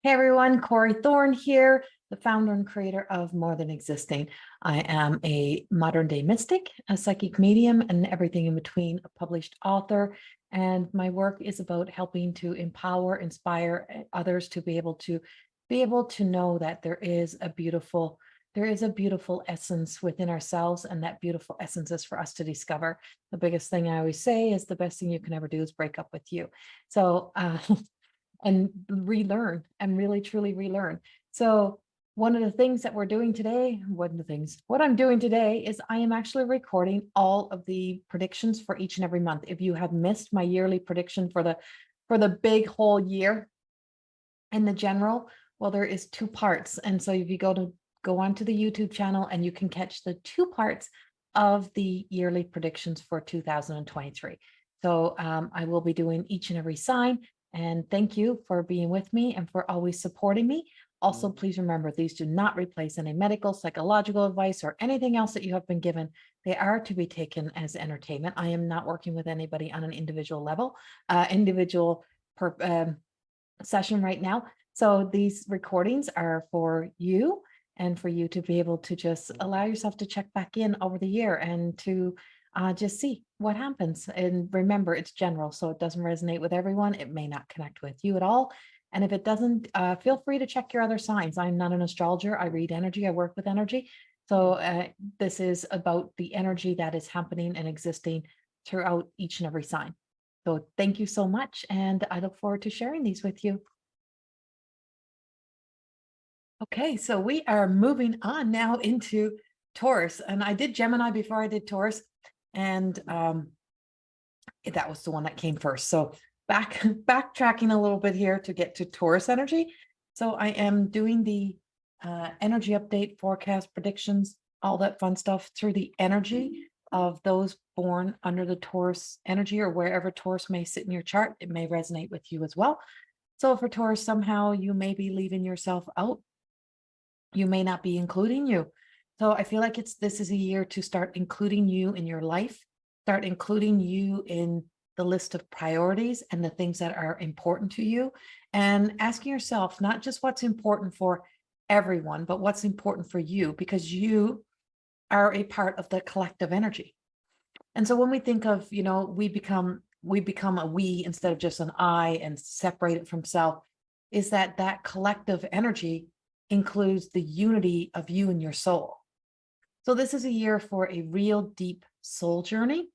Hey everyone, Corrie Thorne here, the founder and creator of More Than Existing. I am a modern day mystic, a psychic medium, and everything in between, a published author. And my work is about helping to empower, inspire others to be able to know that there is a beautiful essence within ourselves, and that beautiful essence is for us to discover. The biggest thing I always say is the best thing you can ever do is break up with you. So and relearn and really truly relearn. So one of the things that we're doing today, what I'm doing today is I am actually recording all of the predictions for each and every month. If you have missed my yearly prediction for the big whole year in the general, well, there is two parts. And so if you go onto the YouTube channel and you can catch the two parts of the yearly predictions for 2023. So I will be doing each and every sign. And thank you for being with me and for always supporting me. Also, please remember, these do not replace any medical, psychological advice or anything else that you have been given. They are to be taken as entertainment. I am not working with anybody on an individual level, session right now. So these recordings are for you and for you to be able to just allow yourself to check back in over the year and to just see what happens. And remember, it's general, so it doesn't resonate with everyone. It may not connect with you at all. And if it doesn't, feel free to check your other signs. I'm not an astrologer. I read energy. I work with energy. So this is about the energy that is happening and existing throughout each and every sign. So thank you so much. And I look forward to sharing these with you. Okay, so we are moving on now into Taurus. And I did Gemini before I did Taurus. And that was the one that came first. So backtracking a little bit here to get to Taurus energy. So I am doing the energy update, forecast, predictions, all that fun stuff through the energy of those born under the Taurus energy, or wherever Taurus may sit in your chart. It may resonate with you as well. So for Taurus, somehow you may be leaving yourself out. You may not be including you. So I feel like this is a year to start including you in your life, start including you in the list of priorities and the things that are important to you, and asking yourself not just what's important for everyone, but what's important for you, because you are a part of the collective energy. And so when we think of, we become a we instead of just an I and separate it from self, is that collective energy includes the unity of you and your soul. So this is a year for a real deep soul journey,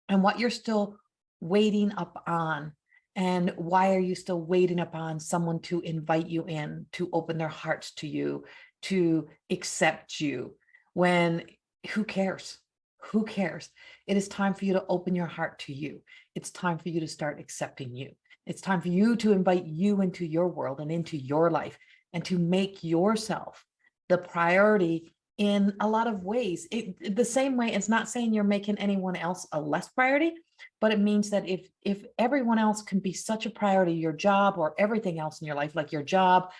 and what you're still waiting up on, and why are you still waiting upon someone to invite you in, to open their hearts to you, to accept you, when who cares? Who cares? It is time for you to open your heart to you. It's time for you to start accepting you. It's time for you to invite you into your world and into your life, and to make yourself the priority in a lot of ways. The same way, it's not saying you're making anyone else a less priority, but it means that if everyone else can be such a priority, your job or everything else in your life, like your job,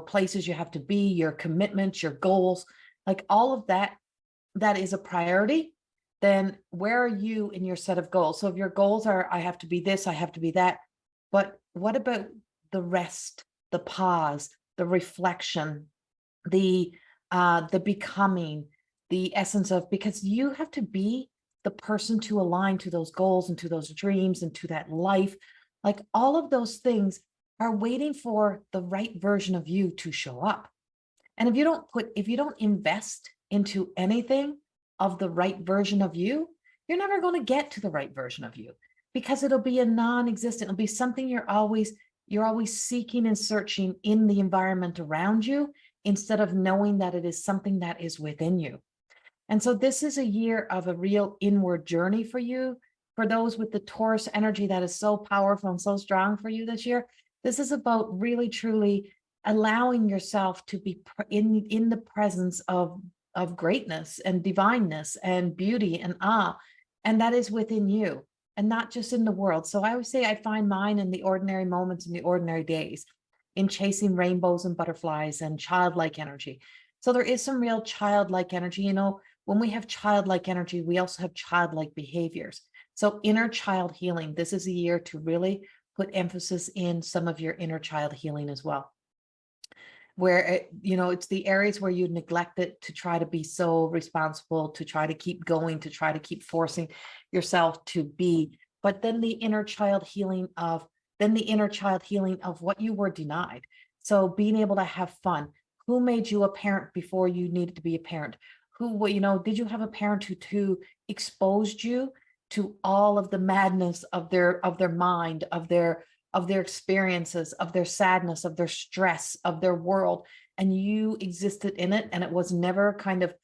places you have to be, your commitments, your goals, like all of that is a priority, then where are you in your set of goals? So if your goals are, I have to be this, I have to be that, but what about the rest, the pause, the reflection, the becoming, the essence of, because you have to be the person to align to those goals and to those dreams and to that life. Like all of those things are waiting for the right version of you to show up. And if you don't invest into anything of the right version of you, you're never going to get to the right version of you, because it'll be a non-existent. It'll be something you're always seeking and searching in the environment around you, instead of knowing that it is something that is within you. And so this is a year of a real inward journey for you. For those with the Taurus energy that is so powerful and so strong for you this year, this is about really truly allowing yourself to be in the presence of greatness and divineness and beauty and awe, and that is within you and not just in the world. So I always say I find mine in the ordinary moments, in the ordinary days, in chasing rainbows and butterflies and childlike energy. So there is some real childlike energy. When we have childlike energy, we also have childlike behaviors. So inner child healing, this is a year to really put emphasis in some of your inner child healing as well, where it's the areas where you neglect it to try to be so responsible, to try to keep going, to try to keep forcing yourself to be. But then the inner child healing of what you were denied. So being able to have fun. Who made you a parent before you needed to be a parent? Did you have a parent who exposed you to all of the madness of their mind, of their experiences, of their sadness, of their stress, of their world, and you existed in it, and it was never kind of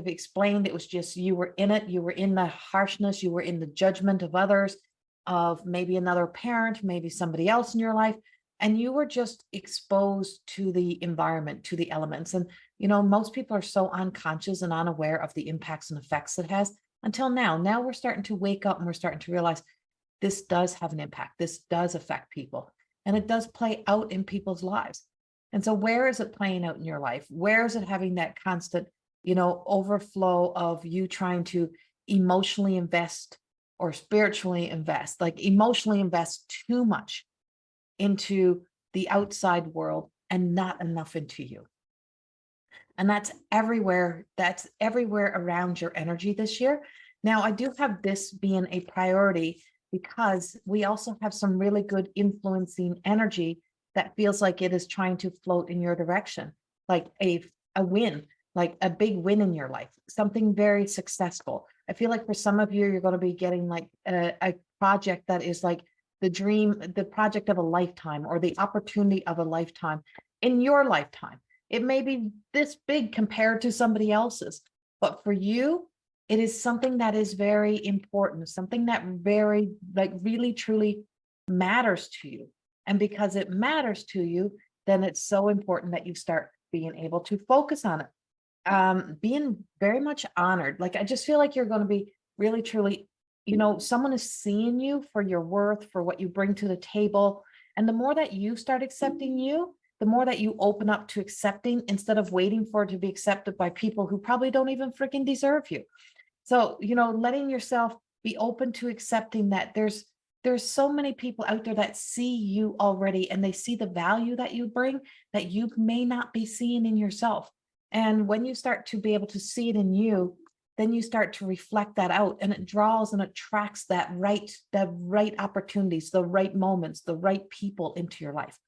explained. It was just, you were in it, you were in the harshness, you were in the judgment of others, of maybe another parent, maybe somebody else in your life, and you were just exposed to the environment, to the elements. And most people are so unconscious and unaware of the impacts and effects it has until now. Now we're starting to wake up, and we're starting to realize this does have an impact. This does affect people, and it does play out in people's lives. And so where is it playing out in your life? Where is it having that constant, overflow of you trying to emotionally invest or spiritually invest, like emotionally invest too much into the outside world and not enough into you? And that's everywhere around your energy this year. Now, I do have this being a priority because we also have some really good influencing energy that feels like it is trying to float in your direction, like a win, like a big win in your life, something very successful. I feel like for some of you, you're going to be getting like a project that is like the project of a lifetime, or the opportunity of a lifetime in your lifetime. It may be this big compared to somebody else's, but for you, it is something that is very important, something that really truly matters to you. And because it matters to you, then it's so important that you start being able to focus on it, being very much honored. Like, I just feel like you're going to be really truly, someone is seeing you for your worth, for what you bring to the table. And the more that you start accepting you, the more that you open up to accepting, instead of waiting for it to be accepted by people who probably don't even freaking deserve you. So, letting yourself be open to accepting that there's so many people out there that see you already, and they see the value that you bring that you may not be seeing in yourself. And when you start to be able to see it in you, then you start to reflect that out, and it draws and attracts the right opportunities, the right moments, the right people into your life.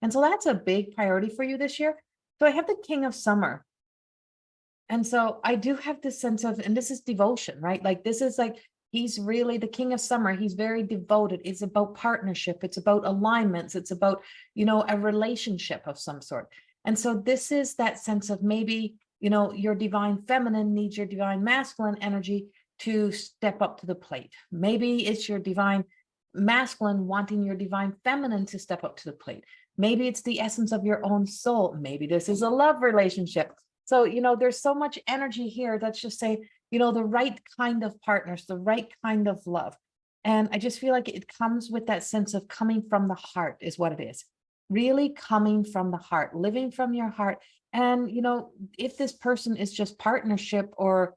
And so that's a big priority for you this year. So I have the King of Summer. And so I do have this sense of, and this is devotion, right? Like, this is like, he's really the King of Summer. He's very devoted. It's about partnership. It's about alignments. It's about, a relationship of some sort. And so this is that sense of maybe, your divine feminine needs your divine masculine energy to step up to the plate. Maybe it's your divine masculine wanting your divine feminine to step up to the plate. Maybe it's the essence of your own soul. Maybe this is a love relationship. So, there's so much energy here that's just saying, the right kind of partners, the right kind of love. And I just feel like it comes with that sense of coming from the heart is what it is. Really coming from the heart, living from your heart. And, if this person is just partnership, or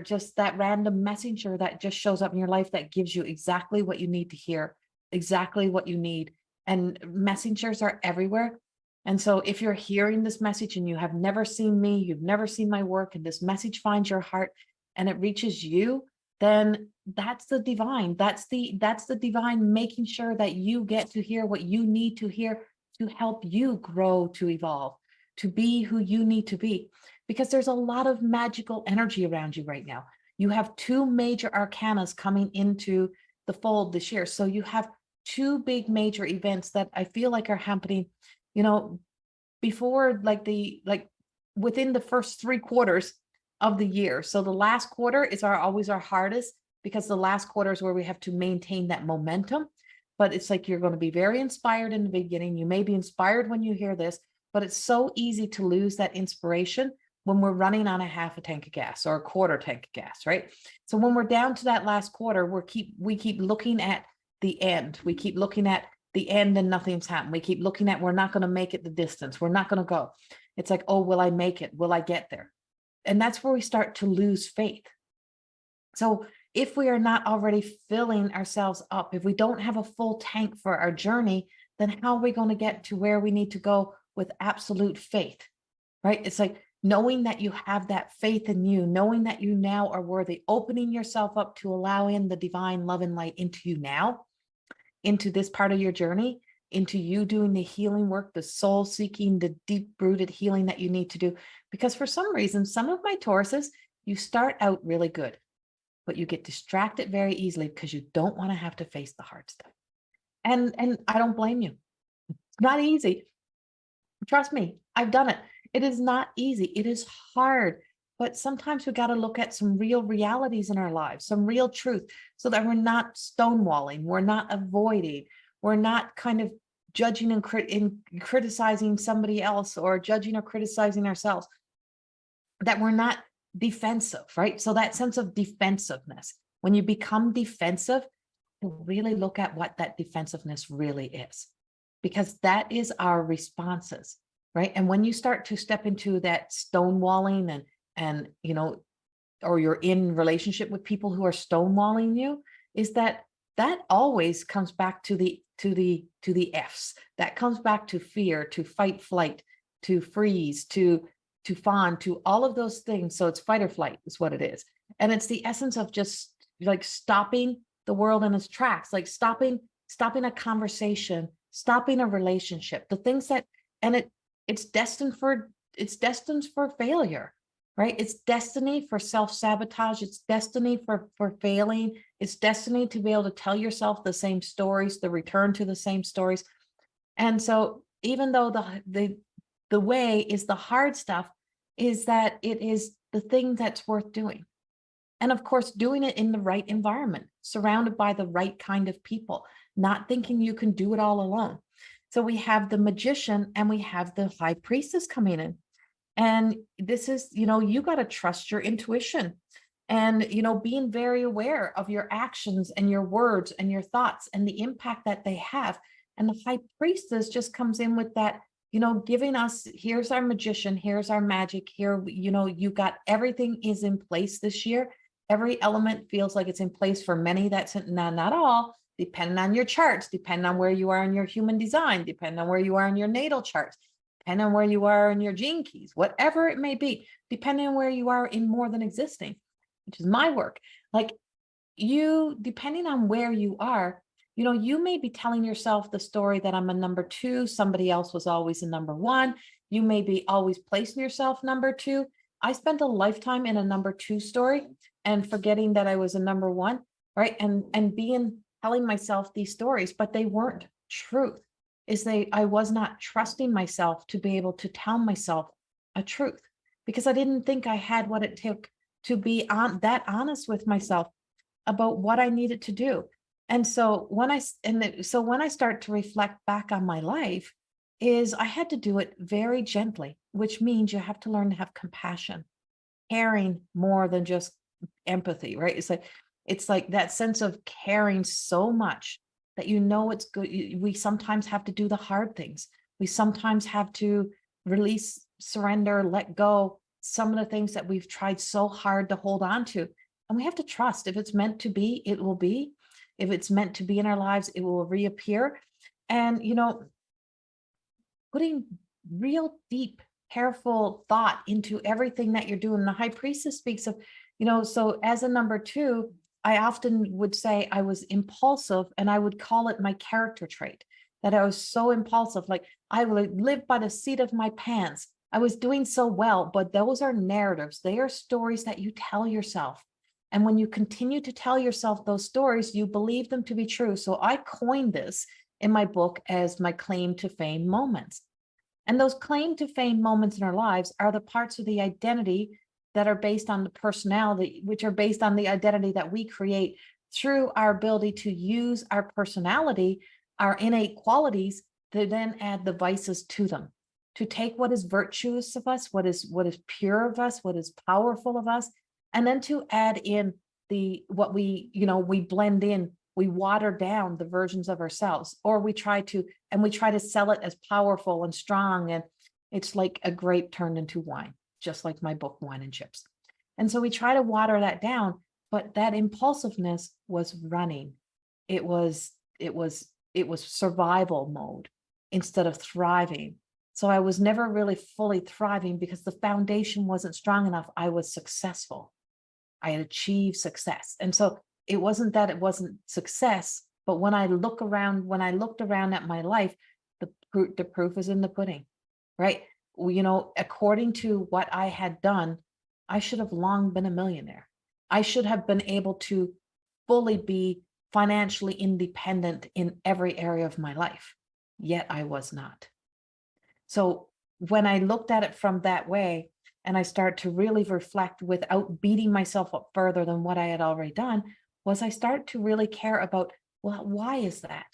just that random messenger that just shows up in your life that gives you exactly what you need to hear, exactly what you need. And messengers are everywhere. And so if you're hearing this message and you have never seen me, you've never seen my work, and this message finds your heart and it reaches you, then that's the divine. That's the divine making sure that you get to hear what you need to hear to help you grow, to evolve, to be who you need to be. Because there's a lot of magical energy around you right now. You have two major arcanas coming into the fold this year. So you have two big major events that I feel like are happening, before within the first 3 quarters of the year. So the last quarter is always our hardest, because the last quarter is where we have to maintain that momentum. But it's like, you're going to be very inspired in the beginning. You may be inspired when you hear this, but it's so easy to lose that inspiration when we're running on a half a tank of gas or a quarter tank of gas, right? So when we're down to that last quarter, we keep looking at the end. We keep looking at the end and nothing's happened. We keep looking at, we're not going to make it the distance. We're not going to go. It's like, oh, will I make it? Will I get there? And that's where we start to lose faith. So if we are not already filling ourselves up, if we don't have a full tank for our journey, then how are we going to get to where we need to go with absolute faith, right? It's like knowing that you have that faith in you, knowing that you now are worthy, opening yourself up to allow in the divine love and light into you now, into this part of your journey, into you doing the healing work, the soul seeking, the deep rooted healing that you need to do. Because for some reason, some of my Tauruses, you start out really good, but you get distracted very easily because you don't want to have to face the hard stuff. And I don't blame you. It's not easy. Trust me, I've done it. It is not easy. It is hard. But sometimes we got to look at some real realities in our lives, some real truth, so that we're not stonewalling, we're not avoiding, we're not kind of judging and criticizing somebody else, or judging or criticizing ourselves, that we're not defensive, right? So that sense of defensiveness, when you become defensive, you really look at what that defensiveness really is, because that is our responses, right? And when you start to step into that stonewalling and or you're in relationship with people who are stonewalling you, is that always comes back to the F's. That comes back to fear, to fight, flight, to freeze, to fawn, to all of those things. So it's fight or flight is what it is. And it's the essence of just like stopping the world in its tracks, like stopping a conversation, stopping a relationship, the things that, and it's destined for failure, right? It's destiny for self-sabotage. It's destiny for failing. It's destiny to be able to tell yourself the same stories, the return to the same stories. And so even though the way is the hard stuff, is that it is the thing that's worth doing. And of course, doing it in the right environment, surrounded by the right kind of people, not thinking you can do it all alone. So we have the magician and we have the high priestess coming in. And this is, you got to trust your intuition and, being very aware of your actions and your words and your thoughts and the impact that they have. And the high priestess just comes in with that, giving us, here's our magician, here's our magic here, you got everything is in place this year. Every element feels like it's in place for many. That's not all, depending on your charts, depending on where you are in your human design, depending on where you are in your natal charts, depending on where you are in your gene keys, whatever it may be, depending on where you are in more than existing, which is my work. Like you, depending on where you are, you may be telling yourself the story that I'm a number 2, somebody else was always a number 1. You may be always placing yourself number 2. I spent a lifetime in a number 2 story and forgetting that I was a number 1, right? And telling myself these stories, but they weren't truth. I was not trusting myself to be able to tell myself a truth, because I didn't think I had what it took to be that honest with myself about what I needed to do. And so when I start to reflect back on my life, is I had to do it very gently, which means you have to learn to have compassion, caring more than just empathy, right? It's like that sense of caring so much that it's good. We sometimes have to do the hard things. We sometimes have to release, surrender, let go some of the things that we've tried so hard to hold on to. And we have to trust, if it's meant to be, it will be. If it's meant to be in our lives, it will reappear. And, putting real deep, careful thought into everything that you're doing. The high priestess speaks of, so as a number 2, I often would say I was impulsive, and I would call it my character trait, that I was so impulsive. Like I would live by the seat of my pants. I was doing so well, but those are narratives. They are stories that you tell yourself. And when you continue to tell yourself those stories, you believe them to be true. So I coined this in my book as my claim to fame moments. And those claim to fame moments in our lives are the parts of the identity that are based on the personality, which are based on the identity that we create through our ability to use our personality, our innate qualities, to then add the vices to them, to take what is virtuous of us, what is pure of us, what is powerful of us, and then to add in what we blend in, we water down the versions of ourselves, or we try to sell it as powerful and strong. And it's like a grape turned into wine, just like my book, Wine and Chips. And so we try to water that down, but that impulsiveness was running. It was survival mode instead of thriving. So I was never really fully thriving because the foundation wasn't strong enough. I was successful. I had achieved success. And so it wasn't that it wasn't success, but when I looked around at my life, the proof is in the pudding, right? Well, according to what I had done, I should have long been a millionaire. I should have been able to fully be financially independent in every area of my life, yet I was not. So when I looked at it from that way, and I start to really reflect without beating myself up further than what I had already done, was I start to really care about, well, why is that?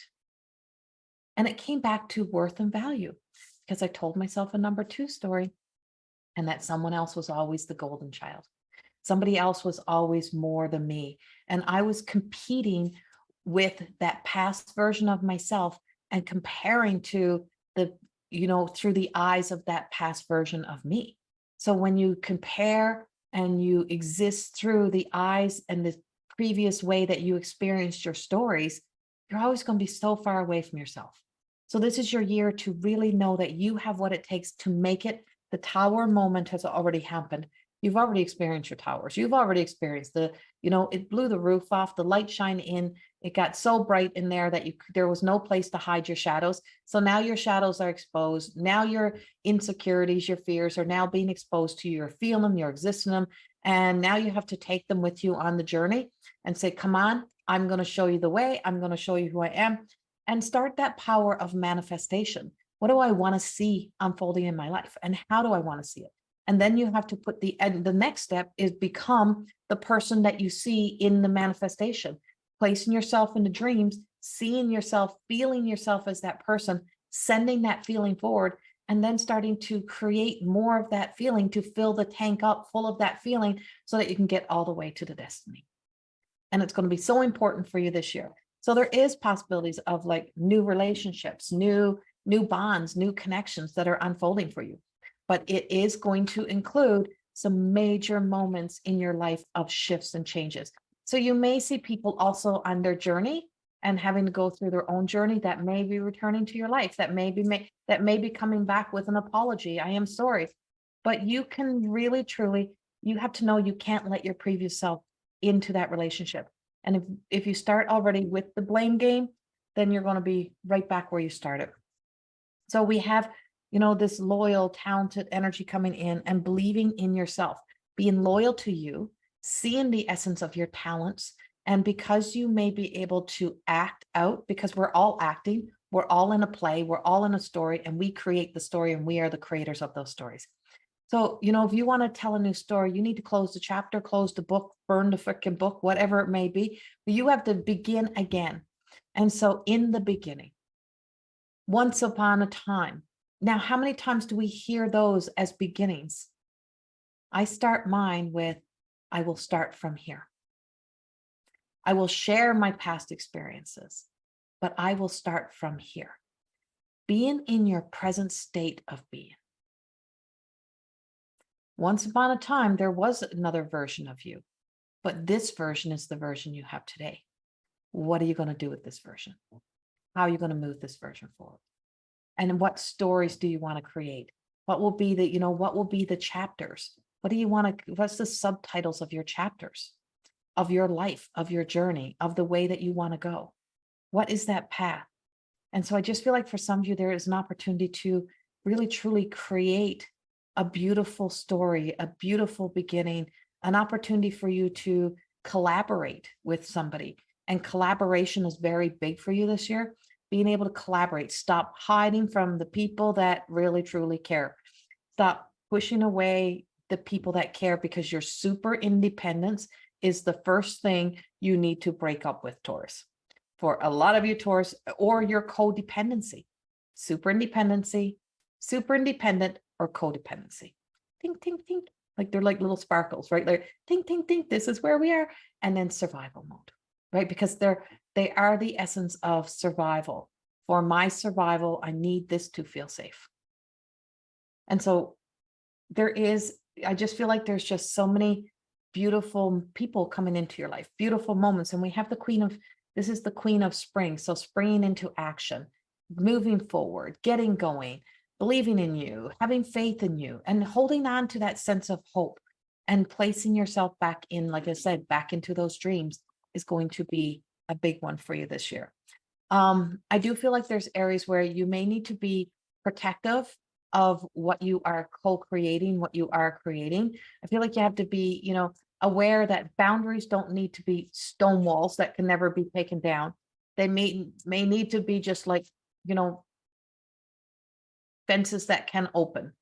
And it came back to worth and value, because I told myself a number 2 story, and that someone else was always the golden child. Somebody else was always more than me. And I was competing with that past version of myself and comparing to through the eyes of that past version of me. So when you compare and you exist through the eyes and the previous way that you experienced your stories, you're always going to be so far away from yourself. So this is your year to really know that you have what it takes to make it. The tower moment has already happened. You've already experienced your towers. You've already experienced it blew the roof off, the light shined in. It got so bright in there that there was no place to hide your shadows. So now your shadows are exposed. Now your insecurities, your fears are now being exposed to you. You're feeling them, you're existing them. And now you have to take them with you on the journey and say, come on, I'm going to show you the way. I'm going to show you who I am, and start that power of manifestation. What do I want to see unfolding in my life? And how do I want to see it? And then you have to put the next step is become the person that you see in the manifestation, placing yourself into dreams, seeing yourself, feeling yourself as that person, sending that feeling forward, and then starting to create more of that feeling to fill the tank up full of that feeling so that you can get all the way to the destiny. And it's going to be so important for you this year. So there is possibilities of like new relationships, new bonds, new connections that are unfolding for you. But it is going to include some major moments in your life of shifts and changes. So you may see people also on their journey and having to go through their own journey that may be returning to your life, that may be coming back with an apology. I am sorry. But you can really, truly, you have to know you can't let your previous self into that relationship. And if you start already with the blame game, then you're going to be right back where you started. So we have this loyal, talented energy coming in and believing in yourself, being loyal to you, seeing the essence of your talents. And because you may be able to act out, because we're all acting, we're all in a play, we're all in a story, and we create the story and we are the creators of those stories. So, if you want to tell a new story, you need to close the chapter, close the book, burn the freaking book, whatever it may be. But you have to begin again. And so in the beginning, once upon a time. Now, how many times do we hear those as beginnings? I start mine with, I will start from here. I will share my past experiences, but I will start from here. Being in your present state of being. Once upon a time, there was another version of you, but this version is the version you have today. What are you going to do with this version? How are you going to move this version forward? And what stories do you want to create? What will be the chapters? What's the subtitles of your chapters, of your life, of your journey, of the way that you want to go? What is that path? And so I just feel like for some of you, there is an opportunity to really, truly create a beautiful story, a beautiful beginning, an opportunity for you to collaborate with somebody. And collaboration is very big for you this year. Being able to collaborate, stop hiding from the people that really, truly care. Stop pushing away the people that care, because your super independence is the first thing you need to break up with, Taurus. For a lot of you, Taurus, or your codependency, super independent, or codependency. Think, think, think. Like they're like little sparkles, right? Like think, think, think. This is where we are. And then survival mode, right? Because they are the essence of survival. For my survival, I need this to feel safe. And so I just feel like there's just so many beautiful people coming into your life, beautiful moments. And we have this is the queen of spring. So springing into action, moving forward, getting going, believing in you, having faith in you, and holding on to that sense of hope and placing yourself back in, like I said, back into those dreams is going to be a big one for you this year. I do feel like there's areas where you may need to be protective of what you are co-creating, what you are creating. I feel like you have to be, aware that boundaries don't need to be stone walls that can never be taken down. They may need to be just like, fences that can open,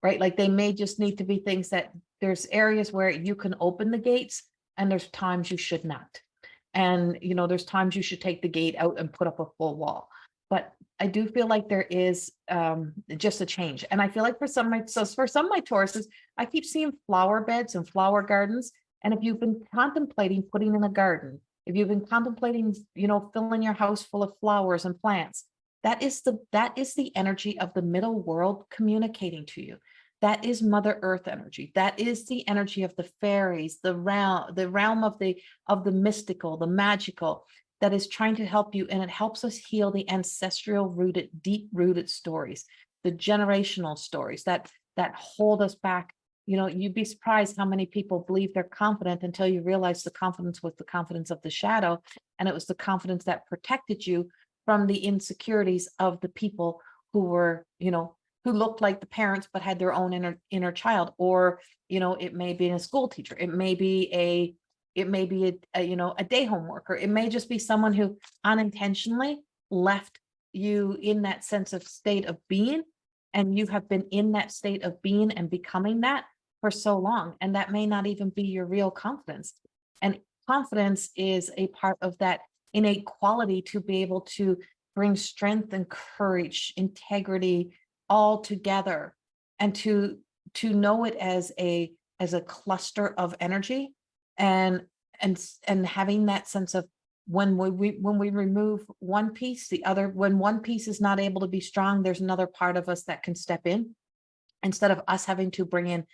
right? Like they may just need to be things that there's areas where you can open the gates and there's times you should not. And, there's times you should take the gate out and put up a full wall. But I do feel like there is just a change. And I feel like for some of my Tauruses, I keep seeing flower beds and flower gardens. And if you've been contemplating putting in a garden, if you've been contemplating, filling your house full of flowers and plants, that is the energy of the middle world communicating to you. That is Mother Earth energy. That is the energy of the fairies, the realm of the mystical, the magical, that is trying to help you. And it helps us heal the ancestral rooted, deep rooted stories, the generational stories that hold us back. You'd be surprised how many people believe they're confident until you realize the confidence was the confidence of the shadow. And it was the confidence that protected you from the insecurities of the people who were, who looked like the parents, but had their own inner child. Or, it may be a school teacher. It may be a day home worker. It may just be someone who unintentionally left you in that sense of state of being. And you have been in that state of being and becoming that for so long. And that may not even be your real confidence. And confidence is a part of that innate quality to be able to bring strength and courage, integrity all together, and to know it as a cluster of energy, and having that sense of when we remove one piece, when one piece is not able to be strong, there's another part of us that can step in instead of us having to bring in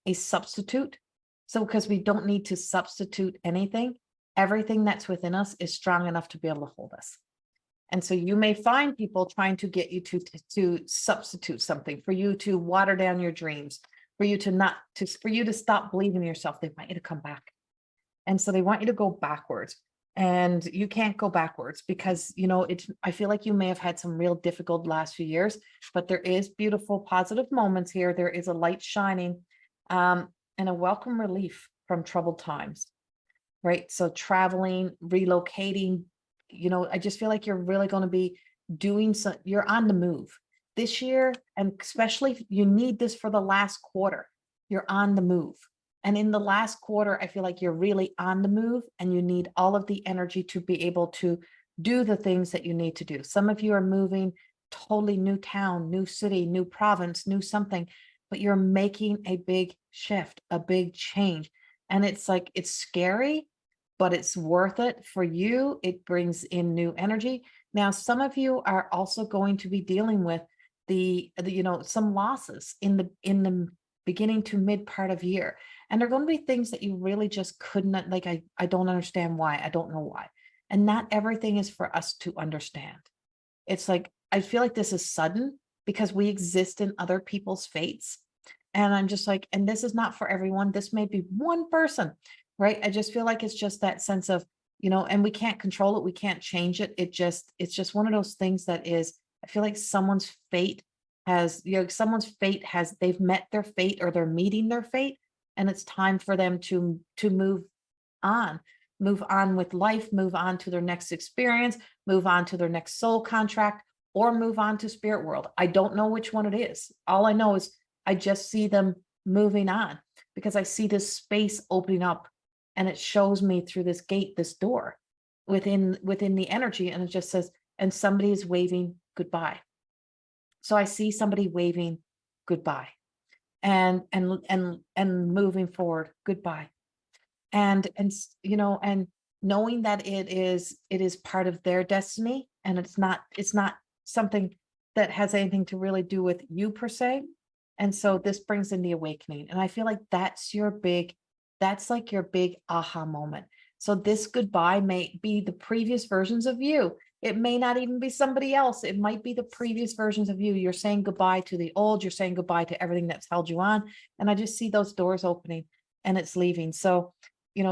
a substitute. So because we don't need to substitute anything, everything that's within us is strong enough to be able to hold us. And so you may find people trying to get you to substitute something, for you to water down your dreams, for you to stop believing in yourself. They want you to come back. And so they want you to go backwards, and you can't go backwards because, I feel like you may have had some real difficult last few years, but there is beautiful, positive moments here. There is a light shining, and a welcome relief from troubled times, right? So traveling, relocating, I just feel like you're really going to be you're on the move this year. And especially if you need this for the last quarter, you're on the move. And in the last quarter, I feel like you're really on the move, and you need all of the energy to be able to do the things that you need to do. Some of you are moving totally new town, new city, new province, new something, but you're making a big shift, a big change. And it's like, it's scary, but it's worth it for you. It brings in new energy. Now, some of you are also going to be dealing with some losses in the beginning to mid part of year. And they're going to be things that you really just couldn't, like, I don't understand why. I don't know why. And not everything is for us to understand. It's like, I feel like this is sudden because we exist in other people's fates. And I'm just like, and this is not for everyone. This may be one person, right? I just feel like it's just that sense of, and we can't control it. We can't change it. It's just one of those things that is, I feel like someone's fate they've met their fate, or they're meeting their fate. And it's time for them to move on with life, move on to their next experience, move on to their next soul contract, or move on to spirit world. I don't know which one it is. All I know is I just see them moving on, because I see this space opening up, and it shows me through this gate, this door within the energy. And it just says, and somebody is waving goodbye. So I see somebody waving goodbye, and moving forward, goodbye. And knowing that it is part of their destiny, and it's not something that has anything to really do with you per se. And so this brings in the awakening. And I feel like that's your big That's like your big aha moment. So this goodbye may be the previous versions of you. It may not even be somebody else. It might be the previous versions of you. You're saying goodbye to the old. You're saying goodbye to everything that's held you on. And I just see those doors opening and it's leaving. So,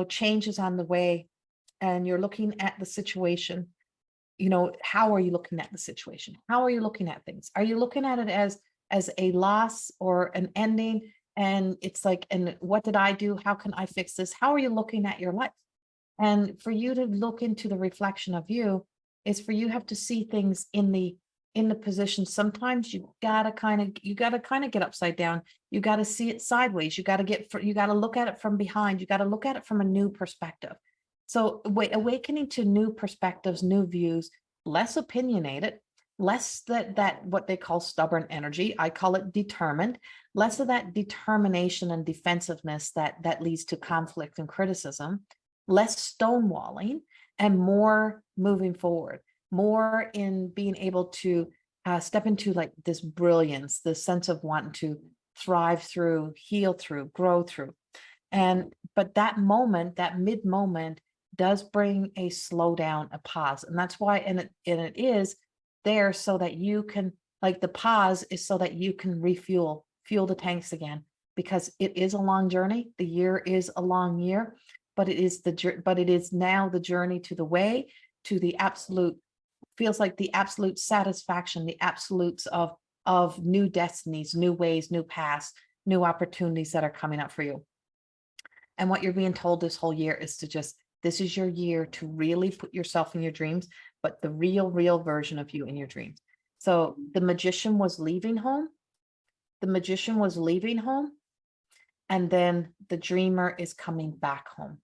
change is on the way, and you're looking at the situation. How are you looking at the situation? How are you looking at things? Are you looking at it as a loss or an ending? And it's like, and what did I do? How can I fix this? How are you looking at your life? And for you to look into the reflection of you is for you have to see things in the position. Sometimes you gotta kind of get upside down. You got to see it sideways. You got to look at it from behind. You got to look at it from a new perspective. So awakening to new perspectives, new views, less opinionated, less that what they call stubborn energy. I call it determined. Less of that determination and defensiveness that leads to conflict and criticism. Less stonewalling, and more moving forward, more in being able to step into like this brilliance, this sense of wanting to thrive through, heal through, grow through. But that moment, that mid moment, does bring a slowdown, a pause. And that's why, and it is there so that you can, like the pause is so that you can fuel the tanks again, because it is a long journey. The year is a long year, but it is now the journey to the way, to the absolute, feels like the absolute satisfaction, the absolutes of new destinies, new ways, new paths, new opportunities that are coming up for you. And what you're being told this whole year is to just, this is your year to really put yourself in your dreams, but the real version of you in your dreams. So the magician was leaving home. The magician was leaving home. And then the dreamer is coming back home.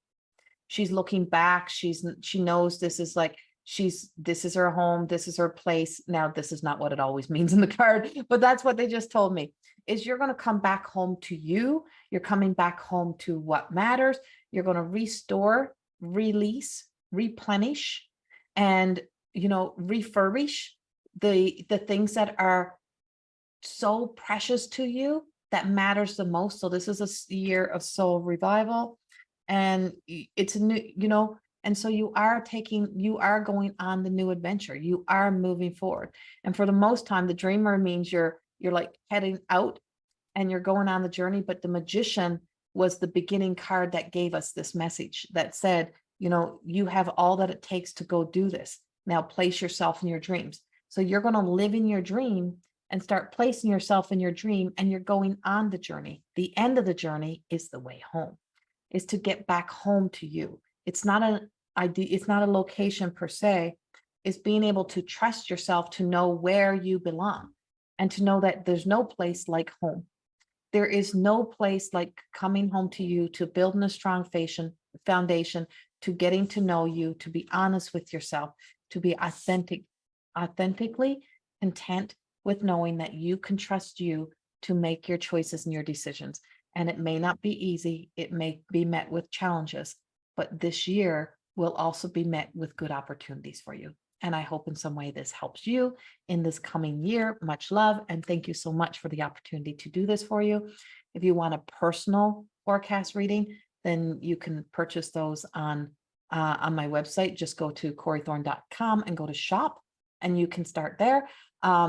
She's looking back. She knows this is like, this is her home. This is her place. Now, this is not what it always means in the card, but that's what they just told me, is you're going to come back home to you. You're coming back home to what matters. You're going to restore, release, replenish, and, refurbish the things that are so precious to you, that matters the most. So this is a year of soul revival, and it's a new, and so you are going on the new adventure. You are moving forward. And for the most time, the dreamer means you're like heading out and you're going on the journey. But the magician was the beginning card that gave us this message that said, you have all that it takes to go do this. Now place yourself in your dreams. So you're going to live in your dream and start placing yourself in your dream, and you're going on the journey. The end of the journey is the way home, is to get back home to you. It's not an idea, it's not a location per se. It's being able to trust yourself to know where you belong, and to know that there's no place like home. There is no place like coming home to you, to building a strong foundation, to getting to know you, to be honest with yourself, to be authentically content with knowing that you can trust you to make your choices and your decisions. And it may not be easy. It may be met with challenges, but this year will also be met with good opportunities for you. And I hope in some way this helps you in this coming year. Much love. And thank you so much for the opportunity to do this for you. If you want a personal forecast reading, then you can purchase those on my website. Just go to CorrieThorne.com and go to shop, and you can start there.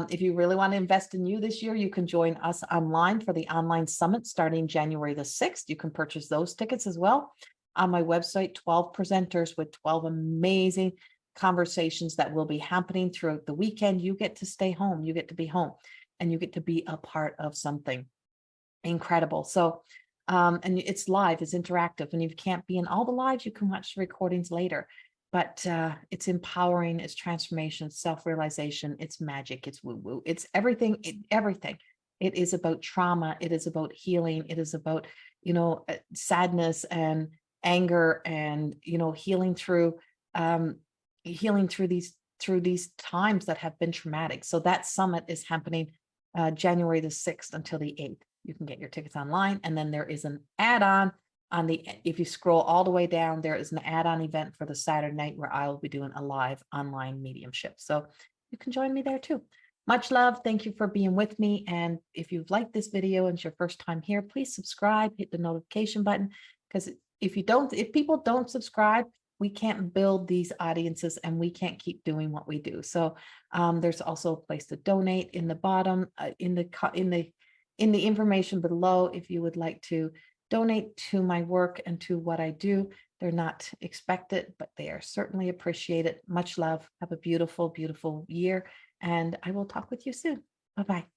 If you really want to invest in you this year, you can join us online for the online summit starting January the 6th. You can purchase those tickets as well on my website. 12 presenters with 12 amazing conversations that will be happening throughout the weekend. You get to stay home, you get to be home, and you get to be a part of something incredible. So, and it's live, it's interactive, and if you can't be in all the lives, you can watch the recordings later. But it's empowering, it's transformation, self-realization, it's magic, it's woo-woo, it's everything, everything. It is about trauma, it is about healing, it is about, sadness and anger, and, healing through these times that have been traumatic. So that summit is happening January the 6th until the 8th. You can get your tickets online, and then there is an add-on if you scroll all the way down, there is an add-on event for the Saturday night where I will be doing a live online mediumship. So you can join me there too. Much love. Thank you for being with me. And if you've liked this video and it's your first time here, please subscribe, hit the notification button, because if people don't subscribe, we can't build these audiences and we can't keep doing what we do. So there's also a place to donate in the bottom, in the information below, if you would like to donate to my work and to what I do. They're not expected, but they are certainly appreciated. Much love. Have a beautiful, beautiful year. And I will talk with you soon. Bye-bye.